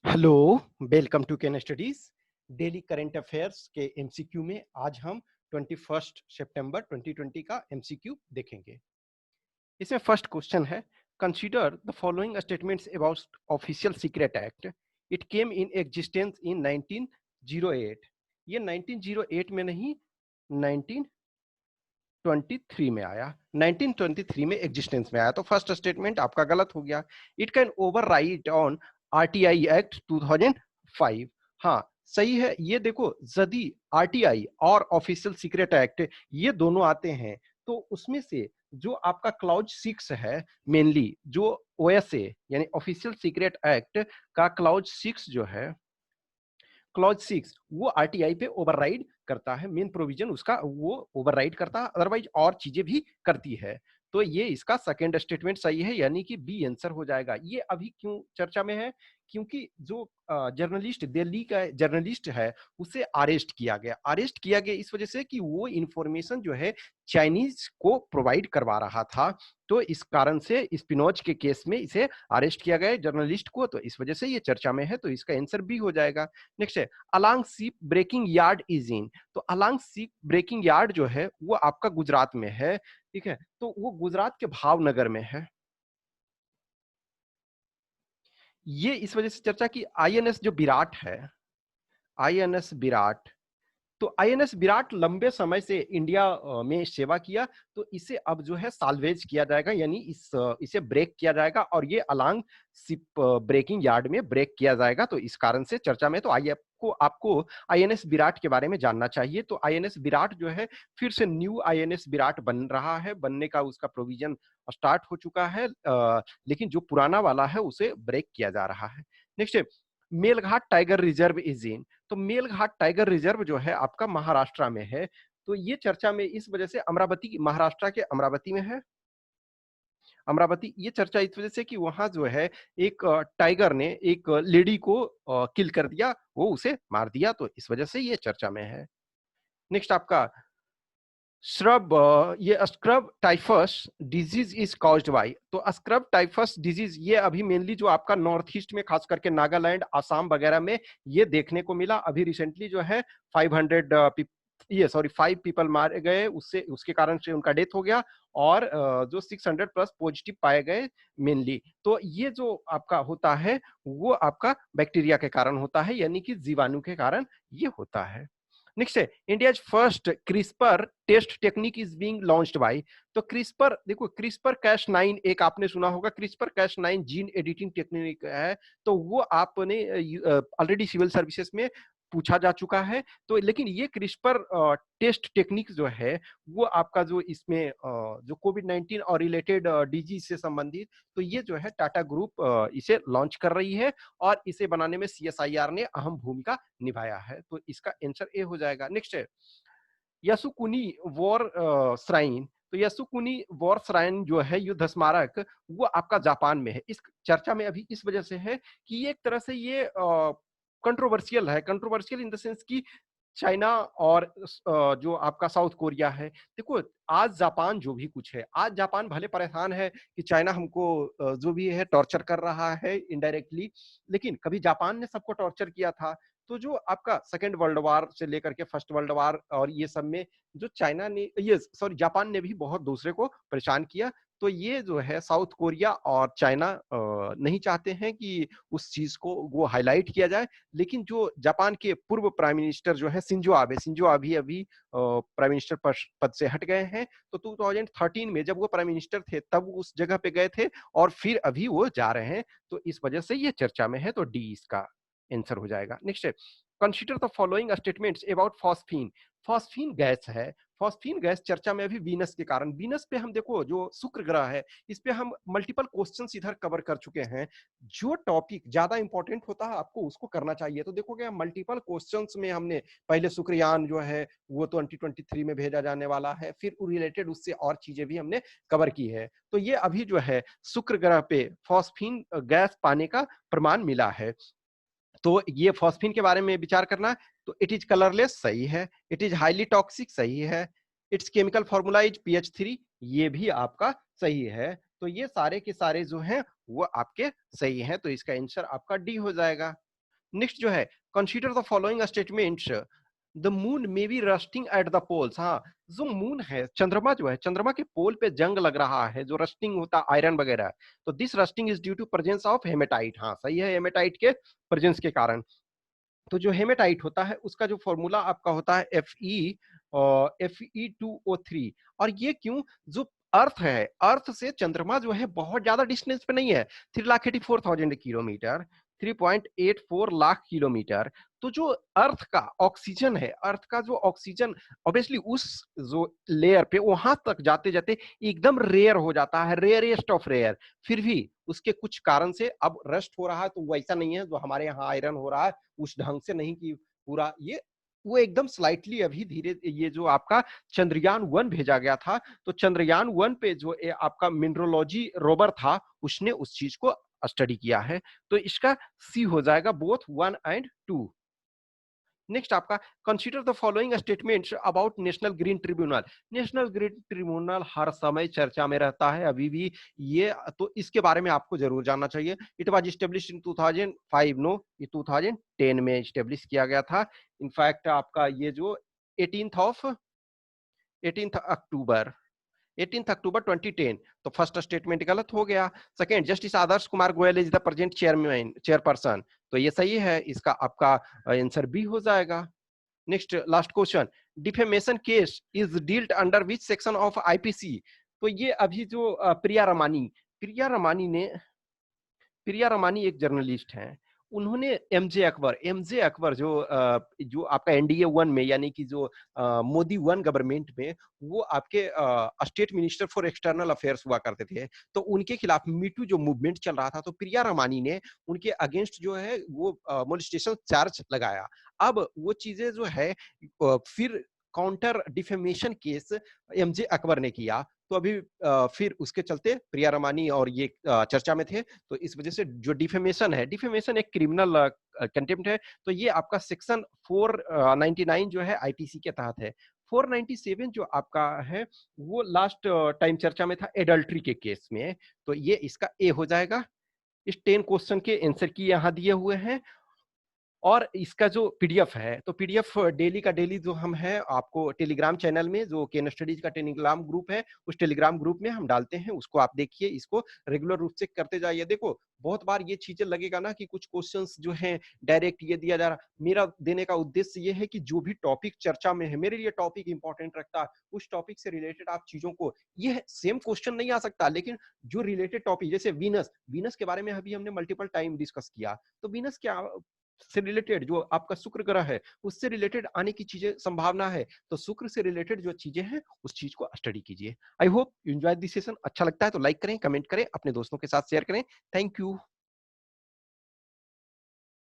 Hello, welcome to can studies. Daily current affairs के MCQ में आज हम 21 सितंबर 2020 का एमसीक्यू देखेंगे। इसमें फर्स्ट क्वेश्चन है, consider the following statements about official secret act. It came in existence in 1908। ये 1908 में नहीं, 1923 में आया। 1923 में एग्जिस्टेंस में आया, तो फर्स्ट स्टेटमेंट आपका गलत हो गया। It can override on RTI act 2005। हाँ, सही है। ये देखो, यदि आरटीआई और ऑफिशियल सीक्रेट एक्ट ये दोनों आते हैं तो उसमें से जो आपका क्लॉज 6 है, मेनली जो ओएसए यानी ऑफिशियल सीक्रेट एक्ट का क्लॉज 6 जो है, क्लॉज 6 वो आरटीआई पे ओवरराइड करता है। मेन प्रोविजन उसका वो ओवरराइड करता है, अदरवाइज और चीजें भी करती है। तो ये इसका सेकंड स्टेटमेंट सही है, यानी कि बी आंसर हो जाएगा। ये अभी क्यों चर्चा में है? क्योंकि जो जर्नलिस्ट, दिल्ली का जर्नलिस्ट है, उसे अरेस्ट किया गया। अरेस्ट किया गया इस वजह से कि वो इंफॉर्मेशन जो है चाइनीज को प्रोवाइड करवा रहा था। तो इस कारण से स्पिनोज के केस में इसे अरेस्ट किया गया जर्नलिस्ट को, तो इस वजह से ये चर्चा में है। तो इसका आंसर बी हो जाएगा। नेक्स्ट है, Alang ship breaking yard is in. तो अलांग शिप ब्रेकिंग यार्ड जो है वो आपका गुजरात में है। ठीक है, तो वो गुजरात के भावनगर में है। ये इस वजह से चर्चा की आईएनएस जो विराट है, आईएनएस विराट, तो आईएनएस विराट लंबे समय से इंडिया में सेवा किया। तो इसे अब जो है साल्वेज किया जाएगा, यानी इसे ब्रेक किया जाएगा और ये अलांग शिप ब्रेकिंग यार्ड में ब्रेक किया जाएगा। तो इस कारण से चर्चा में। तो आइए आपको आईएनएस विराट के बारे में जानना चाहिए। तो आईएनएस विराट जो है फिर से न्यू आईएनएस विराट बन रहा है, बनने का उसका प्रोविजन स्टार्ट हो चुका है, लेकिन जो पुराना वाला है उसे ब्रेक किया जा रहा है। नेक्स्ट है, Melghat tiger reserve is in. तो मेलघाट टाइगर रिजर्व जो है आपका महाराष्ट्र में है। तो ये चर्चा में इस वजह से, अमरावती, महाराष्ट्र के अमरावती में है। अमरावती, ये चर्चा इस वजह से कि वहां जो है एक टाइगर ने एक लेडी को किल कर दिया, वो उसे मार दिया, तो इस वजह से ये चर्चा में है। नेक्स्ट आपका श्रब, ये scrub typhus disease is caused by. तो स्क्रब टाइफस डिजीज ये अभी मेनली जो आपका नॉर्थ ईस्ट में, खास करके नागालैंड, आसाम वगैरह में ये देखने को मिला। अभी रिसेंटली जो है 5 पीपल मारे गए, उससे उसके कारण से उनका डेथ हो गया। और जो 600 प्लस पॉजिटिव पाए गए मेनली। तो ये जो आपका होता है वो आपका बैक्टीरिया के कारण होता है, यानी कि जीवाणु के कारण ये होता है। नेक्स्ट है, India first CRISPR test technique is being launched by. तो क्रिस्पर, देखो क्रिस्पर कैस9 एक आपने सुना होगा, क्रिस्पर कैस9 जीन एडिटिंग टेक्निक है। तो वो आपने ऑलरेडी सिविल सर्विसेज में पूछा जा चुका है। तो लेकिन ये क्रिस्पर टेस्ट टेक्निक जो है वो आपका जो इसमें जो कोविड-19 और रिलेटेड डिजीज से संबंधित, तो ये जो है टाटा ग्रुप इसे लॉन्च कर रही है और इसे बनाने में सीएसआईआर ने अहम भूमिका निभाया है। तो इसका आंसर ए हो जाएगा। नेक्स्ट है, यसुकुनी वॉर श्राइन। तो यसुकुनी वॉर श्राइन जो है, युद्ध स्मारक, वो आपका जापान में है। इस चर्चा में अभी इस वजह से है कि एक तरह से ये कंट्रोवर्शियल है। कंट्रोवर्शियल इन द सेंस कि चाइना और जो आपका साउथ कोरिया है। देखो, आज जापान जो भी कुछ है, आज जापान भले परेशान है कि चाइना हमको जो भी है टॉर्चर कर रहा है इनडायरेक्टली, लेकिन कभी जापान ने सबको टॉर्चर किया था। तो जो आपका सेकेंड वर्ल्ड वार से लेकर के फर्स्ट वर्ल्ड वार और ये सब में जो चाइना ने, ये सॉरी, जापान ने भी बहुत दूसरे को परेशान किया। तो ये जो है साउथ कोरिया और चाइना नहीं चाहते हैं कि उस चीज को वो हाईलाइट किया जाए। लेकिन जो जापान के पूर्व प्राइम मिनिस्टर जो है शिंजो आबे, शिंजो आबे अभी प्राइम मिनिस्टर पद से हट गए हैं। तो 2013 में जब वो प्राइम मिनिस्टर थे तब उस जगह पे गए थे और फिर अभी वो जा रहे हैं। तो इस वजह से ये चर्चा में है। तो डी इसका आंसर हो जाएगा। नेक्स्ट है, consider the following statements about phosphine. Phosphine gas है। फॉस्फीन गैस चर्चा में अभी वीनस के कारण, वीनस पे हम देखो जो शुक्र ग्रह है, इस पे हम मल्टीपल क्वेश्चंस इधर कवर कर चुके हैं। जो टॉपिक ज्यादा इंपॉर्टेंट होता है आपको उसको करना चाहिए। तो देखोगे मल्टीपल क्वेश्चंस में हमने पहले शुक्रयान जो है वो 2023 में भेजा जाने वाला है, फिर रिलेटेड उससे और चीजें भी हमने कवर की है। तो ये अभी जो है शुक्र ग्रह पे फॉस्फीन गैस पाने का प्रमाण मिला है। तो ये फॉस्फीन के बारे में विचार करना। तो इट इज कलरलेस, सही है। इट इज हाईली टॉक्सिक, सही है। It's chemical formula is PH3, ये भी आपका सही है। तो ये सारे के सारे जो हैं वो आपके सही हैं। तो इसका आंसर आपका डी हो जाएगा। नेक्स्ट जो है, consider the following statements, the moon may be rusting at the poles. हाँ, जो मून है, चंद्रमा जो है, चंद्रमा के पोल पे जंग लग रहा है, जो रस्टिंग होता है आयरन वगैरह, तो this rusting is due to presence of haematite. हाँ सही है, हेमेटाइट के प्रेजेंस के कारण। तो जो हेमेटाइट होता है उसका जो फॉर्मूला आपका होता है Fe2O3। और ये क्यों, जो अर्थ है, अर्थ से चंद्रमा जो है बहुत ज्यादा डिस्टेंस पे नहीं है, 3,84,000 किलोमीटर, 3.84 लाख किलोमीटर। तो जो अर्थ का ऑक्सीजन है, अर्थ का जो ऑक्सीजन ऑब्वियसली उस जो लेयर पे वहां तक जाते जाते एकदम रेयर हो जाता है, रेयरेस्ट ऑफ रेयर। फिर भी उसके कुछ कारण से अब रस्ट हो रहा है, तो वैसा नहीं है जो हमारे यहाँ आयरन हो रहा है, उस ढंग से नहीं कि पूरा ये, वो एकदम स्लाइटली अभी धीरे, ये जो आपका चंद्रयान 1 भेजा गया था, तो चंद्रयान 1 पे जो आपका मिनरोलॉजी रोवर था, उसने उस चीज को स्टडी किया है। तो इसका सी हो जाएगा बोथ 1 और 2। नेक्स्ट आपका, consider the following statements about National Green Tribunal. National Green Tribunal हर समय चर्चा में रहता है अभी भी, ये तो इसके बारे में आपको जरूर जानना चाहिए। It was established in 2005, no, ये 2010 में एस्टेब्लिश किया गया था। इनफैक्ट आपका ये जो 18 अक्टूबर 18 अक्टूबर 2010। तो फर्स्ट स्टेटमेंट गलत हो गया। Second, justice Adarsh Kumar Goyal is the present chairman, chairperson, तो ये सही है, इसका आपका आंसर बी हो जाएगा। Next last question, defamation case is dealt under which section of IPC. तो ये अभी जो प्रिया रमानी एक जर्नलिस्ट हैं, उन्होंने एमजे अकबर जो आपका NDA 1 में, यानी कि जो मोदी 1 गवर्नमेंट में, वो आपके state minister for external affairs हुआ करते थे। तो उनके खिलाफ मीटू जो मूवमेंट चल रहा था, तो प्रिया रमानी ने उनके अगेंस्ट जो है वो मोलेस्टेशन चार्ज लगाया। अब वो चीजें जो है फिर counter defamation case MJ Akbar ने किया। तो अभी फिर उसके चलते प्रिया रमानी और ये चर्चा में थे। तो इस वजह से जो डिफेमेशन है, डिफेमेशन एक क्रिमिनल कंटेम्प्ट है, तो ये आपका सेक्शन 499 जो है आईपीसी के तहत है। 497 जो आपका है वो लास्ट टाइम चर्चा में था एडल्ट्री के केस में, तो ये इसका ए हो जाएगा। इस 10 क्वेश्चन के आंसर की यहाँ दिए हुए हैं। और इसका जो पीडीएफ है, तो पीडीएफ डेली का डेली जो हम है आपको टेलीग्राम चैनल में, जो केन स्टडीज का टेलीग्राम ग्रुप है, उस टेलीग्राम ग्रुप में हम डालते हैं, उसको आप देखिए, इसको रेगुलर रूप से करते जाइए। देखो बहुत बार ये चीजें लगेगा ना कि कुछ क्वेश्चंस जो हैं डायरेक्ट ये दिया जा रहा, मेरा देने का उद्देश्य ये है कि जो भी टॉपिक चर्चा में है, मेरे लिए टॉपिक इंपॉर्टेंट रखता है, उस टॉपिक से रिलेटेड आप चीजों को, ये सेम क्वेश्चन नहीं आ सकता, लेकिन जो रिलेटेड टॉपिक, जैसे वीनस के बारे में अभी हमने मल्टीपल टाइम डिस्कस किया, तो वीनस क्या से रिलेटेड जो आपका शुक्र ग्रह है, उससे रिलेटेड आने की चीजें संभावना है, तो शुक्र से रिलेटेड जो चीजें हैं उस चीज को स्टडी कीजिए। I hope you enjoy this session. अच्छा लगता है तो लाइक करें, कमेंट करें, अपने दोस्तों के साथ शेयर करें। Thank you.